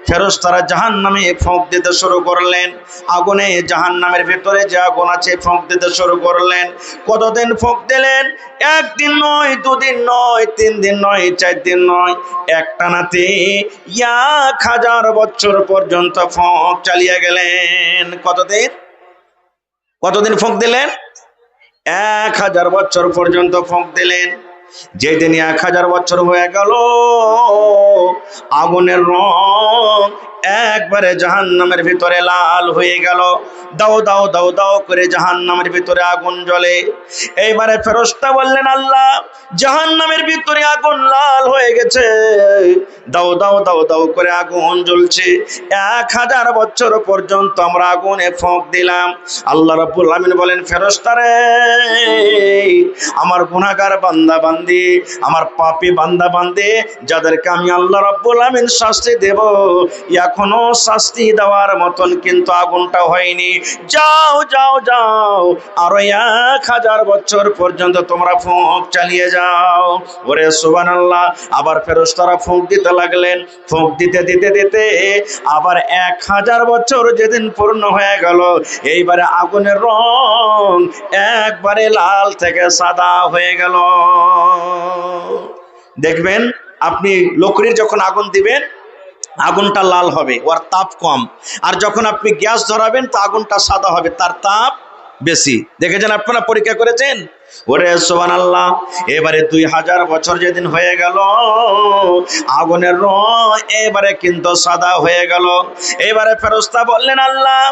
ফেরেশতারা জাহান্নামে ফোঁক দিতে শুরু করলেন। আগুনে জাহান্নামের ভিতরে যে আগুন আছে ফোঁক দিতে শুরু করলেন। কতদিন ফোঁক দিলেন? একদিন নয়, দুদিন নয়, 3 দিন নয়, 4 দিন নয়, একটানাতে 1000 বছর পর্যন্ত ফোঁক চালিয়ে গেলেন। কতদিন ফোঁক দিলেন? 1000 বছর পর্যন্ত ফোঁক দিলেন। যেদিন 1000 বছর হয়ে গেল, আগুনের রং একবারে জাহান্নামের ভিতরে লাল হয়ে গেল। দাও দাও দাও দাও করে জাহান্নামের ভিতরে আগুন জ্বলে। এইবারে ফেরেশতা বললেন, আল্লাহ, জাহান্নামের ভিতরে আগুন লাল হয়ে গেছে, দাও দাও দাও দাও করে আগুন জ্বলছে। 1000 বছর পর্যন্ত আমরা আগুনে ফোঁক দিলাম। আল্লাহ রাব্বুল আমিন বলেন, ফেরেশতা রে, আমার গুনাহগার বান্দা বান্দি, আমার পাপী বান্দা বান্দি, যাদেরকে আমি আল্লাহ রাব্বুল আমিন শাস্তি দেব, এখনো শাস্তি দেওয়ার মতন কিন্তু আগুনটা হয়নি। যাও যাও যাও, আরো 1000 বছর পর্যন্ত তোমরা ফোঁক চালিয়ে যাও। ওরে সুবহানাল্লাহ। আবার ফেরেশতারা ফোঁক দিতে লাগলেন। ফোঁক দিতে দিতে দিতে আবার 1000 বছর যেদিন পূর্ণ হয়ে গেল, এইবারে আগুনের রং একবারে লাল থেকে সাদা হয়ে গেল। দেখবেন আপনি লকড়ির যখন আগুন দিবেন, আগুনটা লাল হবে, ওর তাপ কম। আর যখন আপনি গ্যাস ধরাবেন তো আগুনটা সাদা হবে, তার তাপ বেশি। দেখেছেন আপনারা, পরীক্ষা করেছেন? ওরে সুবহানাল্লাহ। এবারে 2000 বছর যেদিন হয়ে গেল, আগুনের রং এবারে কিন্তু সাদা হয়ে গেল। এবারে ফেরেশতা বললেন, আল্লাহ,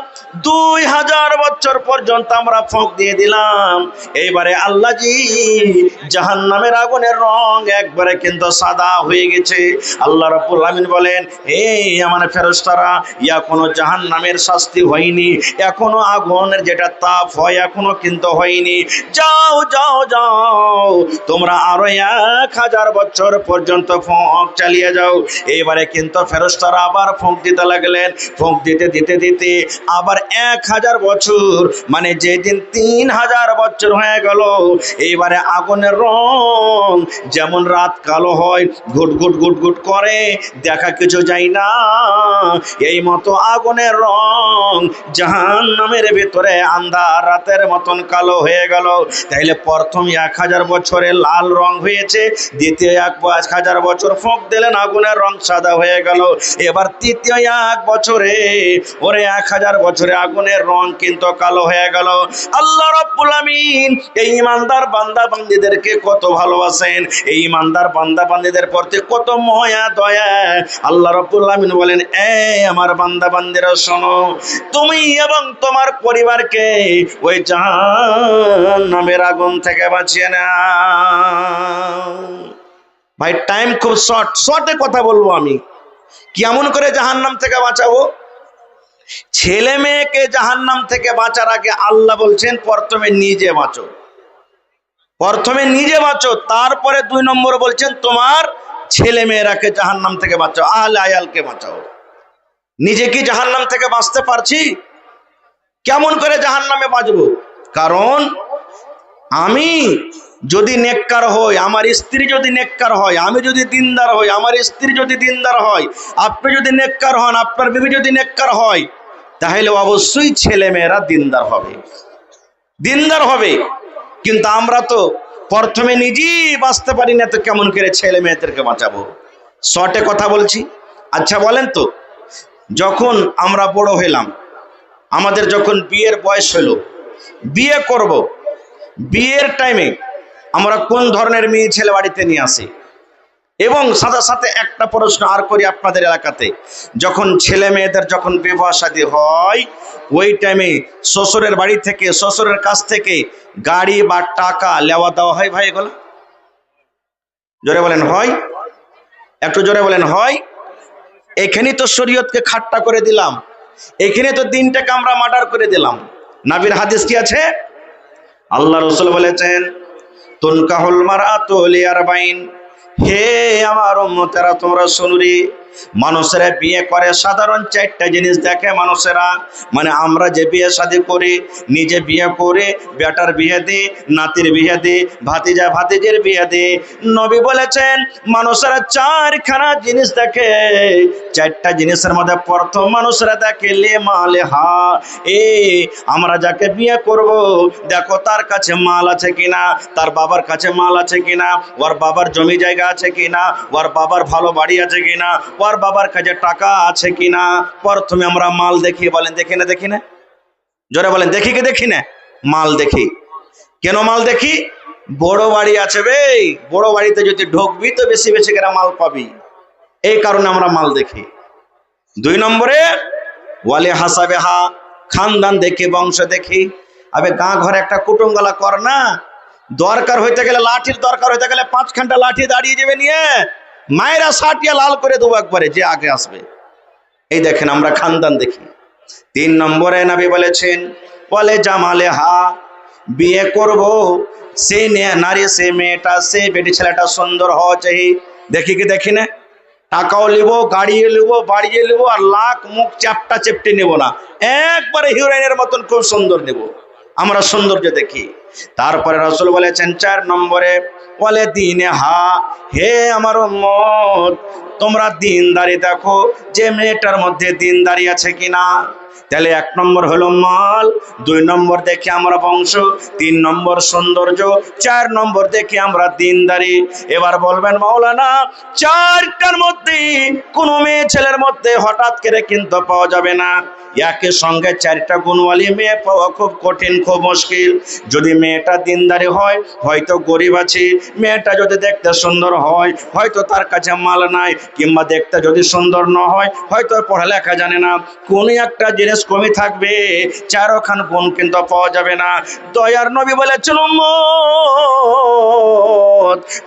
2000 বছর পর্যন্ত আমরা ফোঁক দিয়ে দিলাম, এইবারে আল্লাহ জি জাহান্নামের আগুনের রং একবারে কিন্তু সাদা হয়ে গেছে। আল্লাহ রাব্বুল আমিন বলেন, এই আমার ফেরেশতারা, এখনো জাহান্নামের শাস্তি হয়নি, এখনো আগুনের যেটা তাপ হয় এখনো কিন্তু হয়নি। যাও যাও যাও, তোমরা আরো 1000 বছর পর্যন্ত ফোঁক চালিয়ে যাও। এবারে কিন্তু ফেরেশতারা আবার ফোঁক দিতে লাগলেন। ফোঁক দিতে দিতে দিতে আবার 1000 বছর, মানে যেদিন 3000 বছর হয়ে গেল, এইবারে আগুনের রং যেমন রাত কালো হয়, ঘুট ঘুট ঘুট ঘুট করে, দেখা কিছু যায় না, এই মতো আগুনের রং জাহান্নামের ভিতরে আন্ধার রাতের মতন কালো হয়ে গেল। তাইলে প্রথম 1000 বছরে লাল রং হয়েছে, দ্বিতীয় 1000 বছর ফোঁক দিলেন, আগুনের রং সাদা হয়ে গেল। এবার তৃতীয় 1 বছরে, ওরে 1000 বছরে আগুনের রং কিন্তু কালো হয়ে গেল। আল্লাহ রাব্বুল আমিন এই ইমানদার বান্দা বান্দীদেরকে কত ভালোবাসেন, এই ইমানদার বান্দা বান্দীদের প্রতি কত মায়া দয়া। আল্লাহ রাব্বুল আমিন বলেন, এই আমার বান্দা বান্দীরা শোনো, তুমি এবং তোমার পরিবারকে ওই জাহান্নামের আগুন থেকে বাঁচিয়ে নাও। ভাই, টাইম খুব শর্টে কথা বলবো আমি। কেমন করে জাহান্নাম থেকে বাঁচাবো? ছেলে মেয়েকে জাহান্নাম থেকে বাঁচার আগে আল্লাহ বলছেন, প্রথমে নিজে বাঁচো, প্রথমে নিজে বাঁচো, তারপরে 2 নম্বর বলছেন তোমার ছেলে মেয়েরাকে জাহান্নাম থেকে বাঁচাও, আহলে আয়ালকে বাঁচাও। নিজে কি জাহান্নাম থেকে বাঁচতে পারছি? কেমন করে জাহান্নামে বাঁচবো? কারণ আমি যদি নেককার হই, আমার স্ত্রী যদি নেককার হয়, আমি যদি দিনদার হই, আমার স্ত্রী যদি দিনদার হয়, আপনি যদি নেককার হন, আপনার বিবি যদি নেককার হয়, তাহলে অবশ্যই ছেলে মেয়েরা দিনদার হবে, দিনদার হবে। কিন্তু আমরা তো প্রথমে নিজেই বাঁচতে পারি না, তো কেমন করে ছেলে মেয়েদেরকে বাঁচাবো? শর্টে কথা বলছি। আচ্ছা বলেন তো, যখন আমরা বড় হলাম, আমাদের যখন বিয়ের বয়স হলো, বিয়ে করব, বিয়ের টাইমে আমরা কোন ধরনের মেয়ে ছেলে বাড়িতে নিয়ে আসি? এবং সাথে সাথে একটা প্রশ্ন আর করি, আপনাদের এলাকাতে যখন ছেলে মেয়েদের যখন বিবাহ শাদী হয়, ওই টাইমে শ্বশুরের বাড়ি থেকে, শ্বশুরের কাছ থেকে গাড়ি বা টাকা লেওয়া দেওয়া হয় ভাই? এগুলো জোরে বলেন হয়? একটু জোরে বলেন হয়? এখানে তো শরীয়তকে খাট্টা করে দিলাম, এখানে তো দিনটাকে আমরা মার্ডার করে দিলাম। নবীর হাদিস কি আছে? আল্লাহ রাসূল বলেছেন, তুনকাহুল মারআতু লিআরবাইন, হে আমার উম্মতেরা তোমরা শুনো রে, মানুষেরা বিয়ে করে সাধারণ চারটা জিনিস দেখে মানুষেরা, মানে আমরা যে বিয়ে শাদী করি, নিজে বিয়ে করে বেটার বিয়ে দিই, নাতির বিয়ে দিই, ভাতিজা ভাতিজের বিয়ে দিই। নবী বলেছেন মানুষেরা চারখানা জিনিস দেখে। চারটা জিনিসের মধ্যে প্রথম মানুষেরা দেখে লে মালে হা, আমরা যাকে বিয়ে করব দেখো তার কাছে মাল আছে কিনা, তার বাবার কাছে মাল আছে কিনা, ওর বাবার জমি জায়গা আছে কিনা, ওর বাবার ভালো বাড়ি আছে কিনা, ওর বাবার কাছে টাকা আছে কিনা। প্রথমে আমরা মাল দেখি। বলেন দেখি না? দেখি না? জোরে বলেন দেখি কি দেখি না? মাল দেখি। কেন মাল দেখি? বড় বাড়ি আছে বে, বড় বাড়িতে যদি ঢুকবি তো বেশি বেশি করে মাল পাবি, এই কারণে আমরা মাল দেখি। 2 নম্বরে ওয়ালে হাসাবে হা, খানদান দেখি, বংশ দেখি। আবে গাঁ ঘরে একটা কুটুমগালা কর না, দরকার হইতে গেলে লাঠির দরকার হইতে গেলে 5 ঘন্টা লাঠি দাঁড়িয়ে যাবে নিয়ে মায়েরা সাটিয়া লাল করে দেবো একবারে, যে আগে আসবে। এই দেখেন আমরা খানদান দেখি। 3 নম্বরে নবী বলেছেন বলে জামালে হা, বিয়ে করব সেই নারী, সে মেয়েটা, সে বেটি ছেলেটা সুন্দর হওয়া চাই। দেখি কি দেখি না? টাকাও নিব, গাড়িও নিব, বাড়িয়ে নিব, আর লাখ মুখ চাপটা চেপটে নেব না, একবারে হিরোইনের মতন খুব সুন্দর নেব। আমরা সৌন্দর্য দেখি। তারপরে রাসূল বলেছেন 4 নম্বরে বলে দিনে হা, হে আমার উম্মত তোমরা দিনদারি দেখো, যে মেয়েটার মধ্যে দিনদারি আছে কিনা। তাহলে 1 নম্বর হলো মাল, 2 নম্বর দেখি আমরা বংশ, 3 নম্বর সৌন্দর্য, 4 নম্বর দেখি আমরা দিনদারি। এবার বলবেন মাওলানা 4টার মধ্যে কোনো মেয়ে ছেলের মধ্যে হঠাৎ করে কিন্তু পাওয়া যাবে না, একই সঙ্গে 4টা গুণওয়ালী মেয়ে পাওয়া খুব কঠিন, খুব মুশকিল। যদি মেয়েটা দিনদারি হয়, হয়তো গরিব আছে, মেয়েটা যদি দেখতে সুন্দর হয়, হয়তো তার কাছে মাল নাই, কিংবা দেখতে যদি সুন্দর না হয়, হয়তো পড়ালেখা জানে না, কোন একটা জিনিস কমই থাকবে, 4খান গুণ কিন্তু পাওয়া যাবে না। দয়ার নবী বলেছেন উম্মত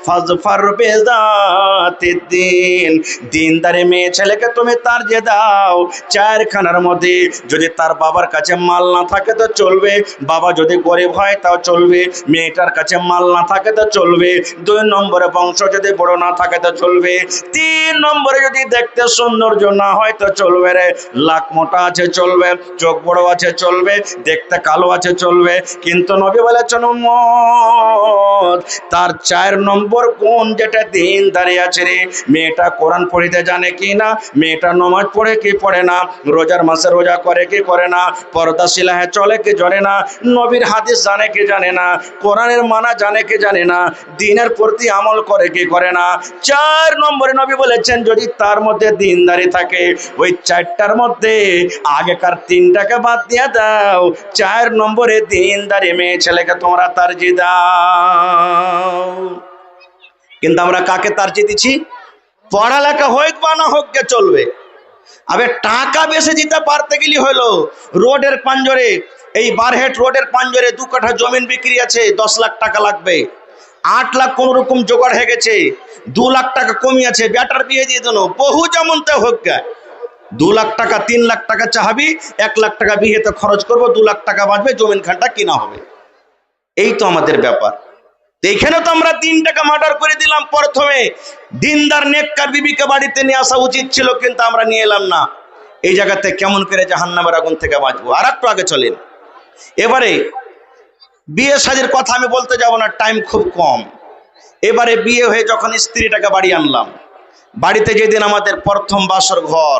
ফাজফার বিযাতিদ দ্বীন, দিনদারি মেয়ে ছেলেকে তুমি তার যে দাও। 4খানার মধ্যে যদি তার বাবার কাছে মাল না থাকে তো চলবে, বাবা যদি গরিব হয় তাও চলবে, মেয়েটার কাছে মাল না থাকে তো চলবে, 2 নম্বরে বংশ যদি বড় না থাকে তো চলবে, 3 নম্বরে যদি দেখতে সৌন্দর্য না হয় তো চলবে রে, লাখ মোটা আছে চলবে, চোখ বড় আছে চলবে, দেখতে কালো আছে চলবে। কিন্তু নবী বলেছেন উম্মত তার 4 নম্বর কোন, যেটা দিনদারি আছে রে, মেয়েটা কোরআন পড়িতে জানে কি না, মেয়েটা নামাজ পড়ে কি পড়ে না, রোজার মাসে রোজা করে কি করে না, পর্দাশীলা হ্যাঁ চলে কি জানে না, নবীর হাদিস জানে কি জানে না, কোরআনের মানা জানে কি জানে না, দ্বীনের প্রতি আমল করে কি করে না। 4 নম্বরে নবী বলেছেন যদি তার মধ্যে দিনদারি থাকে, ওই 4টার মধ্যে আগেকার 3টাকে বাদ দিয়ে দাও, 4 নম্বরে দিনদারি মেয়ে ছেলেকে তোমরা তারজিহ দাও। কিন্তু আমরা কাকে তারজিহ দিচ্ছি? পড়ালেখা হোক বা না হোক কে চলবে। আবে টাকা বেশি দিতে পারতে গেলি হলো, রোডের পাঞ্জরে, এই বারহেট রোডের পাঞ্জরে 2 কাঠা জমিন বিক্রি আছে, 10 লাখ টাকা লাগবে, 8 লাখ কোন রকম জোগাড় হয়ে গেছে, 2 লাখ টাকা কমি আছে, বেটার বিয়ে দিয়ে দেন, বহু যেমন তে হোক গে, 2 লাখ টাকা 3 লাখ টাকা চাহাবি, 1 লাখ টাকা বিয়েতে খরচ করবো, 2 লাখ টাকা বাঁচবে, জমিন খানটা কিনা হবে। এই তো আমাদের ব্যাপার। এইখানে তো আমরা 3 টাকা মার্ডার করে দিলাম। প্রথমে দিনদার নেককার বিবিকে বাড়িতে নিয়ে আসা উচিত ছিল, কিন্তু আমরা নিয়ে এলাম না। এই জায়গাতে কেমন করে জাহান্নামের আগুন থেকে বাঁচবো। আর একটু আগে চলেন। এবারে বিয়ে শাদীর কথা আমি বলতে যাব না, টাইম খুব কম। এবারে বিয়ে হয়ে যখন স্ত্রীটাকে বাড়ি আনলাম, বাড়িতে যেদিন আমাদের প্রথম বাসর ঘর,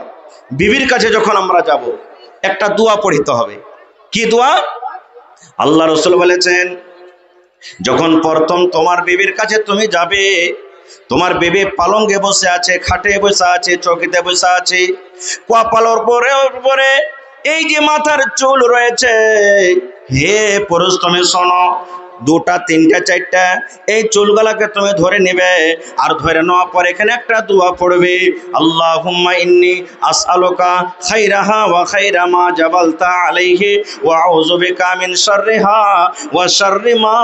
বিবির কাছে যখন আমরা যাব, একটা দোয়া পড়িতে হবে। কি দোয়া? আল্লাহ রাসূল বলেছেন যখন প্রথম তোমার বিবির কাছে তুমি যাবে, তোমার বিবি পালঙ্গে বসে আছে, খাটে বসে আছে, চৌকিতে বসে আছে, কপালের উপরে এই যে মাথার চুল রয়েছে, হে পুরুষ তুমি শোনো, 2টা 3টা 4টা এই চুলগুলাকে তুমি ধরে নেবে, আর ধরে নেওয়ার পর এখানে একটা দোয়া পড়বে, আল্লাহুম্মা ইন্নী আসআলুকা খাইরাহা ওয়া খাইরা মা জাবালতা আলাইহি ওয়া আউযু বিকা মিন শাররিহা ওয়া শাররি মা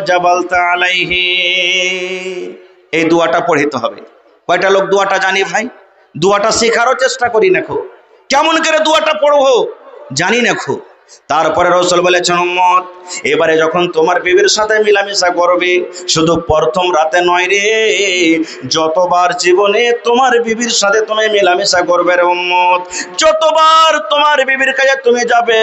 জাবালতা আলাইহি। এই দোয়াটা পড়িতে হবে। কয়টা লোক দোয়াটা জানি ভাই? দোয়াটা শেখারও চেষ্টা করি না, কেমন করে দোয়াটা পড়বো জানি না। তারপরে রাসূল বলেছেন, উম্মত এবারে যখন তোমার বিবির সাথে মিলামিশা করবে, শুধু প্রথম রাতে নয় রে, যতবার জীবনে তোমার বিবির সাথে তুমি মিলামিশা করবে রে উম্মত, যতবার তোমার বিবির কাছে তুমি যাবে,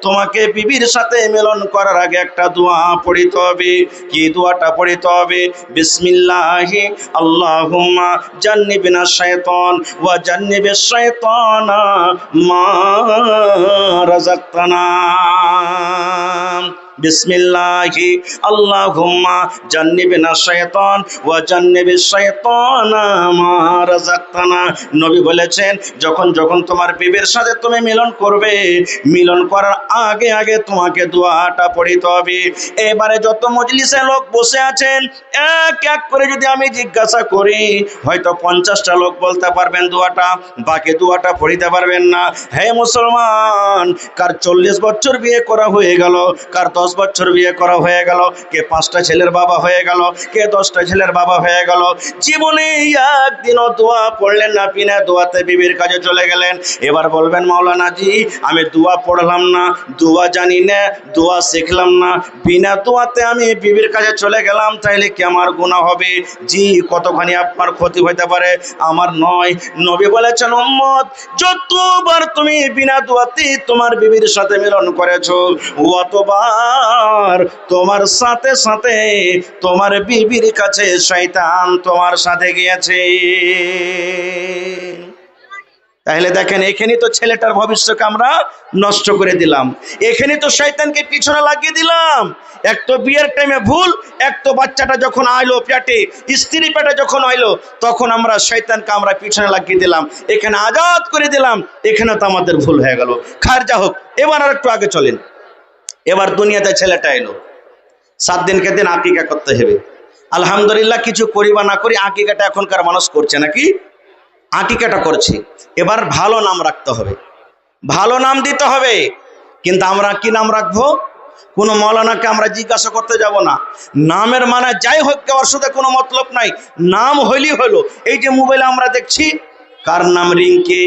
তোমাকে বিবির সাথে মিলন করার আগে একটা দোয়া পড়িতে হবে। কি দোয়াটা পড়িতে হবে? বিসমিল্লাহি আল্লাহুম্মা জান্নিবিনা শাইতান ওয়া জান্নিবিশ শাইতানা মা রাযাকতানা। বিসমিল্লাহি আল্লাহুম্মা জান্নিবিনা শাইতান ওয়া জান্নিবিশ শাইতানা মা রাযাকতানা। নবী বলেছেন, যখন যখন তোমার বিবির সাথে তুমি মিলন করবে, মিলন করার আগে আগে তোমাকে দোয়াটা পড়িতে হবে। এবারে যত মজলিসে লোক বসে আছেন, এক এক করে যদি আমি জিজ্ঞাসা করি, হয়তো 50টা লোক বলতে পারবেন দোয়াটা, বাকি দোয়াটা পড়িতে পারবেন না। হে মুসলমান, কার 40 বছর বিয়ে করা হয়ে গেল, কার 10 বছর বিয়ে করা হয়ে গেল, কে 5টা ছেলের বাবা হয়ে গেল, কে 10টা ছেলের বাবা হয়ে গেল, জীবনে একদিনও দোয়া পড়লেন না, বিনা দোয়াতে বিবির কাছে চলে গেলেন। এবার বলবেন, মাওলানা জি আমি দোয়া পড়লাম না, দোয়া জানি না, দোয়া শিখলাম না, বিনা দোয়াতে আমি বিবির কাছে চলে গেলাম, তাইলে কি আমার গুনাহ হবে? জি, কতখানি আপনার ক্ষতি হইতে পারে, আমার নয়। নবী বলেছেন, উম্মত যতবার তুমি বিনা দোয়াতে তোমার বিবির সাথে মিলন করেছো, অতবার তোমার সাথে সাথে তোমার বিবির কাছে শয়তান তোমার সাথে গিয়েছে। তাহলে দেখেন, এখানে তো ছেলেটার ভবিষ্যৎকে আমরা নষ্ট করে দিলাম, এখানে তো শয়তানকে পিছনে লাগিয়ে দিলাম। এক তো বিয়ের টাইমে ভুল, এক তো বাচ্চাটা যখন আইলো পেটে, স্ত্রী পেটে যখন আইলো, তখন আমরা শয়তানকে আমরা পিছনে লাগিয়ে দিলাম, এখানে আজাদ করে দিলাম, এখানে তো আমাদের ভুল হয়ে গেল। খার যা হোক, এবার আর একটু আগে চলেন। এবার দুনিয়াতে ছেলেটা এলো, 7 দিনকে দিন আকিকা করতে হবে। আলহামদুলিল্লাহ, কিছু করি বা না করি আকিকাটা এখনকার মানুষ করছে নাকি? আকিকাটা করছে। এবার ভালো নাম রাখতে হবে, ভালো নাম দিতে হবে। কিন্তু আমরা কি নাম রাখবো? কোনো মৌলানাকে আমরা জিজ্ঞাসা করতে যাব না। নামের মানে যাই হোক, ওর সাথে কোনো মতলব নাই, নাম হইলেই হলো। এই যে মোবাইলে আমরা দেখছি, কার নাম রিঙ্কি,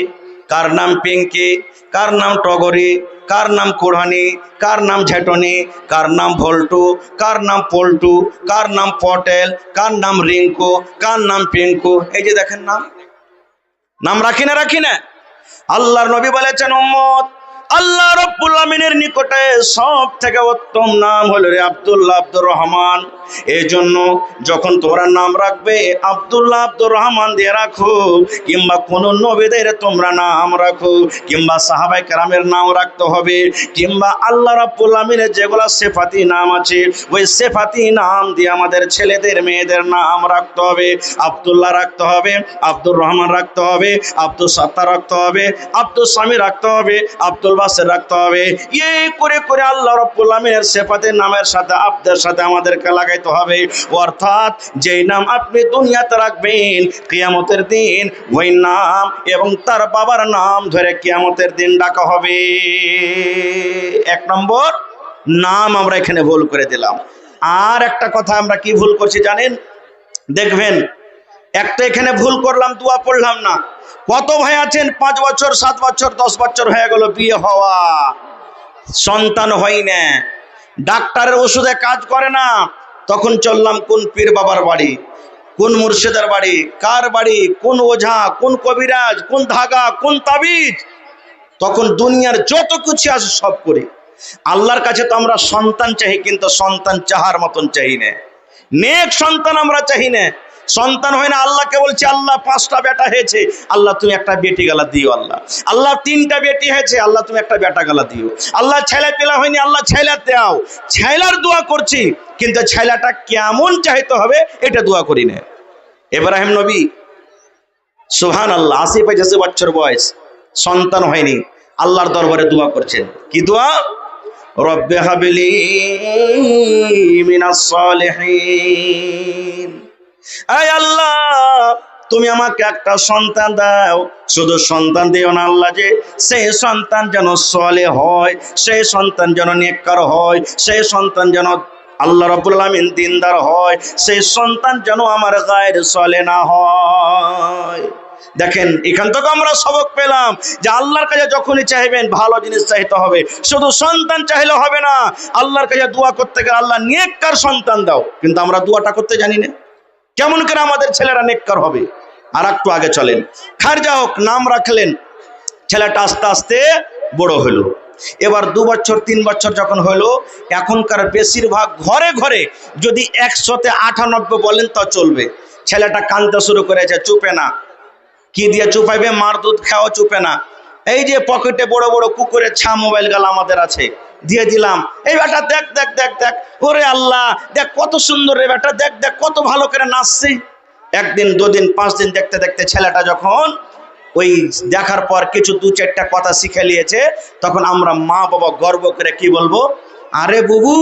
কার নাম পিঙ্কি, কার নাম টগরি, কার নাম কোড়ানি, কার নাম ঝেটনি, কার নাম ভল্টু, কার নাম পল্টু, কার নাম পটেল, কার নাম রিঙ্কু, কার নাম পিঙ্কু। এই যে দেখেন, নাম রাখি না। আল্লাহর নবী বলেছেন, উম্মত আল্লাহ রাব্বুল আমিনের নিকটে সব থেকে উত্তম নাম হলো রে আব্দুল্লাহ, আব্দুর রহমান। এই জন্য যখন তোমরা নাম রাখবে, আব্দুল্লাহ, আব্দুর রহমান দিয়ে রাখো, কিংবা কোন নবীদের তোমরা নাম রাখো, কিংবা সাহাবায়ে কেরামের নাম রাখতে হবে, কিংবা আল্লাহ রাব্বুল আমিনের যেগুলা সিফাতি নাম আছে, ওই সিফাতি নাম দিয়ে আমাদের ছেলেদের মেয়েদের নাম রাখতে হবে। আব্দুল্লাহ রাখতে হবে, আব্দুর রহমান রাখতে হবে, আব্দুল সাত্তার রাখতে হবে, আব্দুল সামি রাখতে হবে, আব্দুল বাসের রাখতে হবে। এই করে করে আল্লাহ রাব্বুল আমিনের সিফাতের নামের সাথে আব্দের সাথে আমাদেরকে লাগাইতে হবে। অর্থাৎ যেই নাম আপনি দুনিয়াতে রাখবেন, কিয়ামতের দিন ওই নাম এবং তার বাবার নাম ধরে কিয়ামতের দিন ডাকা হবে। 1 নম্বর নাম আমরা এখানে ভুল করে দিলাম। আর একটা কথা আমরা কি ভুল করছি জানেন? দেখবেন, একটা এখানে ভুল করলাম, দোয়া পড়লাম না। কত ভাই আছেন 5 বছর, 7 বছর, 10 বছর হয়ে গেল বিয়ে হওয়া, সন্তান হয় না, ডাক্তারের ওষুধে কাজ করে না, তখন চললাম কোন পীর বাবার বাড়ি, কোন মুর্শিদের বাড়ি, কার বাড়ি, কোন ওঝা, কোন কবিরাজ, কোন ধাগা, কোন তাবিজ, তখন দুনিয়ার যত কিছু আছে সব করি। আল্লাহর কাছে তো আমরা সন্তান চাই, কিন্তু সন্তান চাহার মতন চাই না, নেক সন্তান আমরা চাই না। সন্তান হয় না, আল্লাহকে বলছে, আল্লাহ 5টা বেটা হয়েছে, আল্লাহ তুমি একটা বেটি গালা দিও। আল্লাহ 3টা বেটি হয়েছে, আল্লাহ তুমি একটা বেটা গালা দিও। আল্লাহ ছেলে পেলা হয়নি, আল্লাহ ছেলে দাও। ছেলার দোয়া করছি, কিন্তু ছেলেটা কেমন চাইতে হবে এটা দোয়া করি না। ইব্রাহিম নবী সুবহানাল্লাহ 80-85 বছর বয়স, সন্তান হয়নি, আল্লাহর দরবারে দোয়া করছেন। কি দোয়া? রব্বে হাবলি মিনাস সালিহিন। আয় আল্লাহ, তুমি আমাকে একটা সন্তান দাও। শুধু সন্তান দিও না আল্লাহ, যে সেই সন্তান যেন সালেহ হয়, সেই সন্তান যেন নেককার হয়, সেই সন্তান যেন আল্লাহ রাব্বুল আমিন দিনদার হয়, সেই সন্তান যেন আমার গায়ের সালেহ না হয়। দেখেন এখান থেকে আমরা সবক পেলাম যে আল্লাহর কাছে যখনই চাইবেন ভালো জিনিস চাইতে হবে, শুধু সন্তান চাইলে হবে না। আল্লাহর কাছে দোয়া করতে গেলে আল্লাহ নেককার সন্তান দাও, কিন্তু আমরা দোয়াটা করতে জানি না। কেমন করে আমাদের ছেলেরা নেককার হবে? আর একটু আগে চলেন। খারজা হোক নাম রাখলেন, ছেলেটা আস্তে আস্তে বড় হলো। এবার 2 বছর 3 বছর যখন হলো, এখনকার বেশিরভাগ ঘরে ঘরে যদি 100-তে 98 বলেন তা চলবে, ছেলেটা কাঁদতে শুরু করেছে, চুপে না। কি দিয়ে চুপাইবে? মার দুধ খাওয়া চুপে না। এই যে পকেটে বড় বড় কুকুরের ছা মোবাইল গাল আমাদের আছে, দিয়ে দিলাম, এই বেটা দেখ দেখ দেখ দেখ, ওরে আল্লাহ দেখ কত সুন্দর রে বেটা, দেখ দেখ কত ভালো করে নাচছে। একদিন 2 দিন 5 দিন দেখতে দেখতে ছেলেটা যখন ওই দেখার পর কিছু 2-4টা কথা শিখে নিয়েছে, তখন আমরা মা বাবা গর্ব করে কি বলবো? আরে বুবু,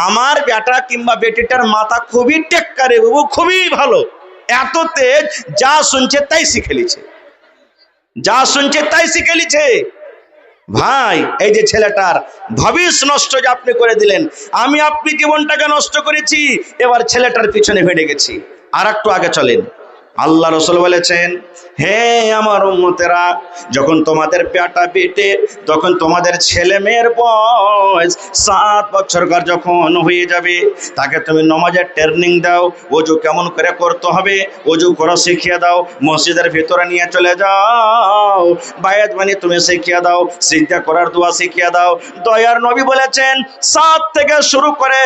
আমার বেটা কিংবা বেটিটার মাথা খুবই টেক্কা রে বুবু, খুবই ভালো, এত তেজ, যা শুনছে তাই শিখে নিছে, যা শুনছে তাই শিখে নিছে। ভাই এই যে ছেলেটার ভবিষ্যৎ নষ্ট যে আপনি করে দিলেন, আমি আপনি জীবনটাকে নষ্ট করেছি, এবার ছেলেটার পিছনে ভেড়ে গেছি। আর একটু আগে চলেন। আল্লাহ রাসূল বলেছেন, হে আমার উম্মতেরা, যখন তোমাদের বেটা বেটে, তখন তোমাদের ছেলে মেয়ের বয়স 7 বছরকার যখন হয়ে যাবে, তাকে তুমি নামাজের ট্রেনিং দাও, ওযু কেমন করে করতে হবে ওযু করা শিখিয়ে দাও, মসজিদের ভিতরে নিয়ে চলে যাও, বায়াত বানি তুমি শিখিয়ে দাও, সিজদা করার দোয়া শিখিয়ে দাও। দয়ার নবী বলেছেন 7 থেকে শুরু করে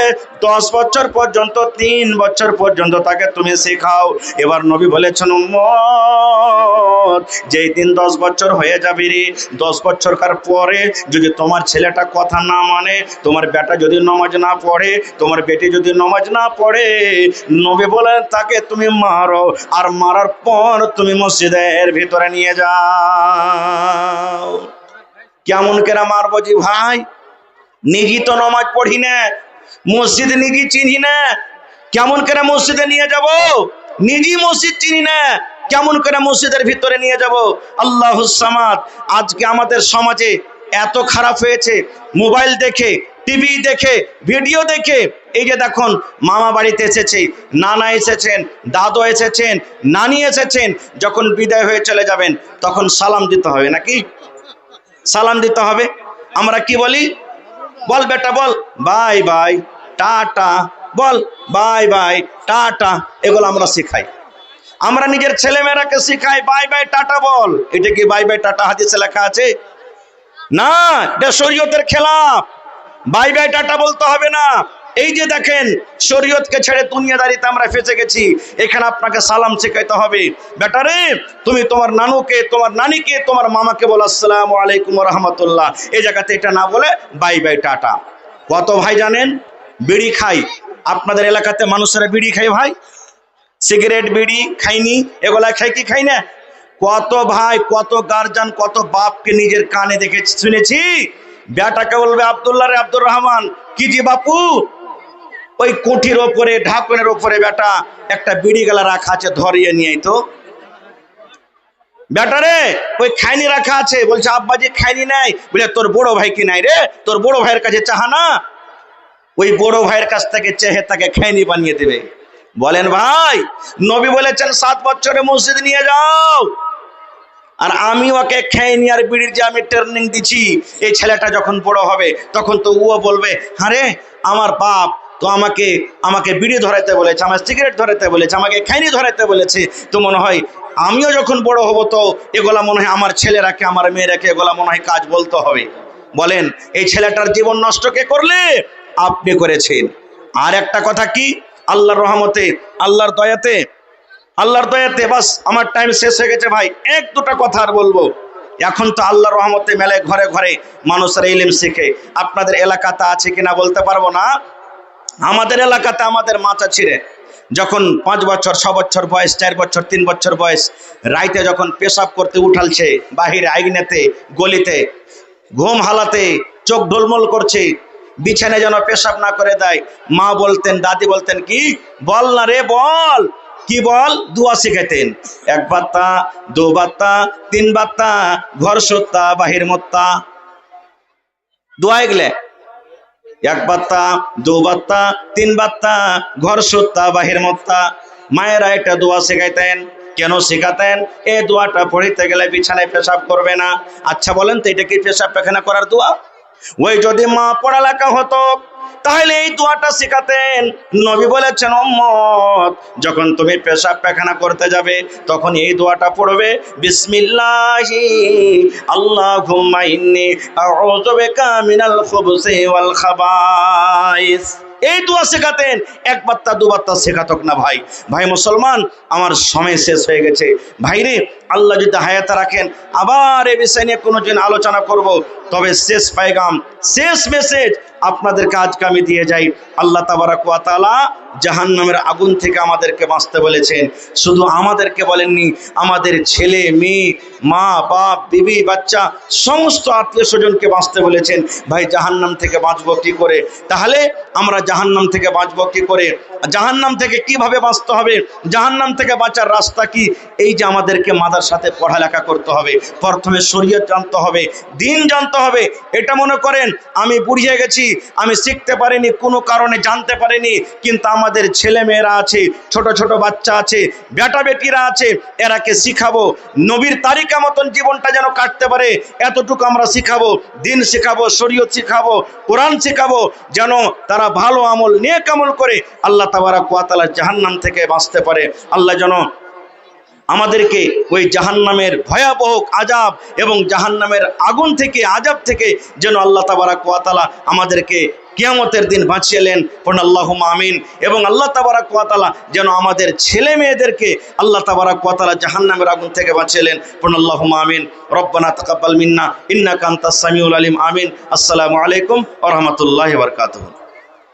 10 বছর পর্যন্ত, 3 বছর পর্যন্ত তাকে তুমি শেখাও। এবার নবী বলেছেন, উম্মত, যেই দিন 10 বছর হয়ে যাবে রে, 10 বছরকার পরে যদি তোমার ছেলেটা কথা না মানে, তোমার বেটা যদি নামাজ না পড়ে, তোমার বেটি যদি নামাজ না পড়ে, নবী বলেন তাকে তুমি মারো, আর মারার পর তুমি মসজিদের ভিতরে নিয়ে যাও। কেমন করে মারবো জি ভাই? নিজে তো নামাজ পড়ি না, মসজিদ নিজে চিনি না, কেমন করে মসজিদে নিয়ে যাব? নিজে মসজিদ চিনি না, কেমন করে মসজিদের ভিতরে নিয়ে যাব? আল্লাহুস সামাদ। আজকে আমাদের সমাজে এত খারাপ হয়েছে, মোবাইল দেখে, টিভি দেখে, ভিডিও দেখে। এই যে দেখুন, মামা বাড়িতে এসেছে, নানা এসেছেন, দাদু এসেছেন, নানি এসেছেন, যখন বিদায় হয়ে চলে যাবেন তখন সালাম দিতে হবে নাকি? সালাম দিতে হবে। আমরা কি বলি? বল বেটা বল, বাই বাই টাটা, বল বাই বাই টাটা, এগুলো আমরা শিখাই। আমরা নিজের ছেলেমেয়েরাকে শিখাই বাই বাই টাটা বল। এটা কি বাই বাই টাটা হাদিসে লেখা আছে? না, এটা শরীয়তের খেলাফ। বাই বাই টাটা বলতে হবে না। এই যে দেখেন, শরীয়তকে ছেড়ে দুনিয়াদারিতে আমরা ফেসে গেছি। এখানে আপনাকে সালাম শেখাইতে হবে। বেটারে, তুমি তোমার নানুকে, তোমার নানিকে, তোমার মামাকে বলো আসসালামু আলাইকুম ওয়া রাহমাতুল্লাহ। এই জায়গাতে এটা না বলে বাই বাই টাটা। কত ভাই জানেন বিড়ি খাই? আপনাদের এলাকাতে মানুষেরা বিড়ি খায় ভাই, সিগারেট বিড়ি খাইনি, এগুলা খাই কি খাই না? কত ভাই, কত গার্জিয়ান, কত বাপকে নিজের কানে দেখে শুনেছি, বেটাকে বলবে আব্দুল্লাহ রে আব্দুর রহমান, কি জি বাপু, ওই কুঠির ওপরে, ঢাকনের ওপরে বেটা একটা বিড়ি গেলা রাখা আছে, ধরিয়ে নিয়ে তো। বেটারে, ওই খাইনি রাখা আছে, বলছে আব্বাজি খাইনি নাই, বলে তোর বড় ভাই কি নাই রে, তোর বড় ভাইয়ের কাছে চাহা না, ওই বড় ভাইয়ের কাছ থেকে চেহে তাকে খাইনি বানিয়ে দেবে। বলেন ভাই, নবী বলেছেন 7 বছরে মসজিদ নিয়ে যাও। আর আমি ওকে খেয়ে আর বিড়ির যে আমি ট্রেনিং দিচ্ছি, এই ছেলেটা যখন বড় হবে তখন তো ও বলবে, আরে আমার বাপ তো আমাকে বিড়ি ধরাইতে বলেছে, আমার সিগারেট ধরাইতে বলেছে, আমাকে খাইনি ধরাইতে বলেছে, তো মনে হয় আমিও যখন বড় হব তো এগুলা মনে হয় আমার ছেলেরাকে, আমার মেয়েরাকে এগুলা মনে হয় কাজ বলতে হবে। বলেন, এই ছেলেটার জীবন নষ্ট কে করলে? আপনি করেছেন। আর একটা কথা কি, আল্লাহর রহমতে, আল্লাহর দয়াতে বাস আমার টাইম শেষ হয়ে গেছে ভাই। 1-2টা কথা আর বলবো। এখন তো আল্লাহর রহমতে মেলে ঘরে ঘরে মানুষের ইলম শিখে। আপনাদের এলাকাতে আছে কিনা বলতে পারবো না। আমাদের এলাকাতে আমাদের মাচা ছিঁড়ে যখন 5 বছর 6 বছর বয়স, 4 বছর 3 বছর বয়স, রাইতে যখন পেশাব করতে উঠালছে, বাহিরে আইগনেতে গলিতে ঘুম হালাতে চোখ ঢোলমোল করছে, বিছানে যেন পেশাব না করে দেয়, মা বলতেন, দাদি বলতেন, কি বল না রে বল, কি বল? দোয়া শিখাইতেন। 1 বাত্তা 2 বাত্তা 3 বাত্তা, ঘর সত্তা বাহির মত্তা, দোয়া এগুলো 1 বাত্তা 2 বাত্তা 3 বাত্তা, ঘর সত্তা বাহির মত্তা। মায়েরা একটা দোয়া শেখাইতেন, কেন শেখাতেন? এই দোয়াটা পড়িতে গেলে বিছানায় পেশাব করবে না। আচ্ছা বলেন তো, এটা কি পেশাব পায়খানা করার দোয়া? ওই যদি মা পড়ালেখা হতো তাহলে এই দোয়াটা শেখাতেন। নবী বলেছেন, উম্মত যখন তুমি পেশাব পায়খানা করতে যাবে তখন এই দোয়াটা পড়বে, বিসমিল্লাহি আল্লাহুম্মা ইন্নী আউযু বিকা মিনাল খুবুসি ওয়াল খাবাইস। এই দোয়া শেখাতেন। একবার তা দুবার তা শেখাতক না। ভাই ভাই মুসলমান, আমার সময় শেষ হয়ে গেছে। ভাইরে, আল্লাহ যদি হায়াতে রাখেন আবার এই বিষয় নিয়ে কোনো দিন আলোচনা করব। তবে শেষ পায়গাম, শেষ মেসেজ আপনাদেরকে আজকে আমি দিয়ে যাই। আল্লাহ তাবারাক ওয়া তাআলা জাহান্নামের আগুন থেকে আমাদেরকে বাঁচতে বলেছেন। শুধু আমাদেরকে বলেননি, আমাদের ছেলে মেয়ে, মা বাপ, বিবি বাচ্চা, সমস্ত আত্মীয় স্বজনকে বাঁচতে বলেছেন। ভাই জাহান্নাম থেকে বাঁচবো কি করে? তাহলে আমরা জাহান্নাম থেকে বাঁচবো কি করে? জাহান্নাম থেকে কিভাবে বাঁচতে হবে? জাহান্নাম থেকে বাঁচার রাস্তা কি? এই যে আমাদেরকে মাদ্রাসাতে পড়ালেখা করতে হবে, প্রথমে শরীয়ত জানতে হবে, দিন জানতে হবে। এটা মনে করেন আমি বুড়িয়ে গেছি, আমি শিখতে পারিনি, কোনো কারণে জানতে পারিনি, কিন্তু আমাদের ছেলে মেয়েরা আছে, ছোট ছোট বাচ্চা আছে, বেটা বেটিরা আছে, এরাকে শিখাবো নবীর তারিকা মতন জীবনটা যেন কাটতে পারে। এতটুকু আমরা শিখাবো, দিন শিখাবো, শরীয়ত শিখাবো, কোরআন শিখাবো, যেন তারা ভালো আমল, নেক আমল করে আল্লাহ তাবারাক ওয়া তাআলা জাহান্নাম থেকে বাঁচতে পারে। আল্লাহ যেন আমাদেরকে ওই জাহান্নামের ভয়াবহ আযাব এবং জাহান্নামের আগুন থেকে, আযাব থেকে যেন আল্লাহ তাবারাক ওয়া তাআলা আমাদেরকে কিয়ামতের দিন বাঁচিয়েলেন। পড়ুন আল্লাহুম্মা আমিন। এবং আল্লাহ তাবারাক ওয়া তাআলা যেন আমাদের ছেলে মেয়েদেরকে আল্লাহ তাবারাক ওয়া তাআলা জাহান্নামের আগুন থেকে বাঁচিয়েলেন। পড়ুন আল্লাহুম্মা আমিন। রব্বানা তাকাব্বাল মিন্না ইন্নাকা আনতাস সামিউল আলিম। আমিন। আসসালামু আলাইকুম ওয়া রাহমাতুল্লাহি ওয়া বারাকাতুহু।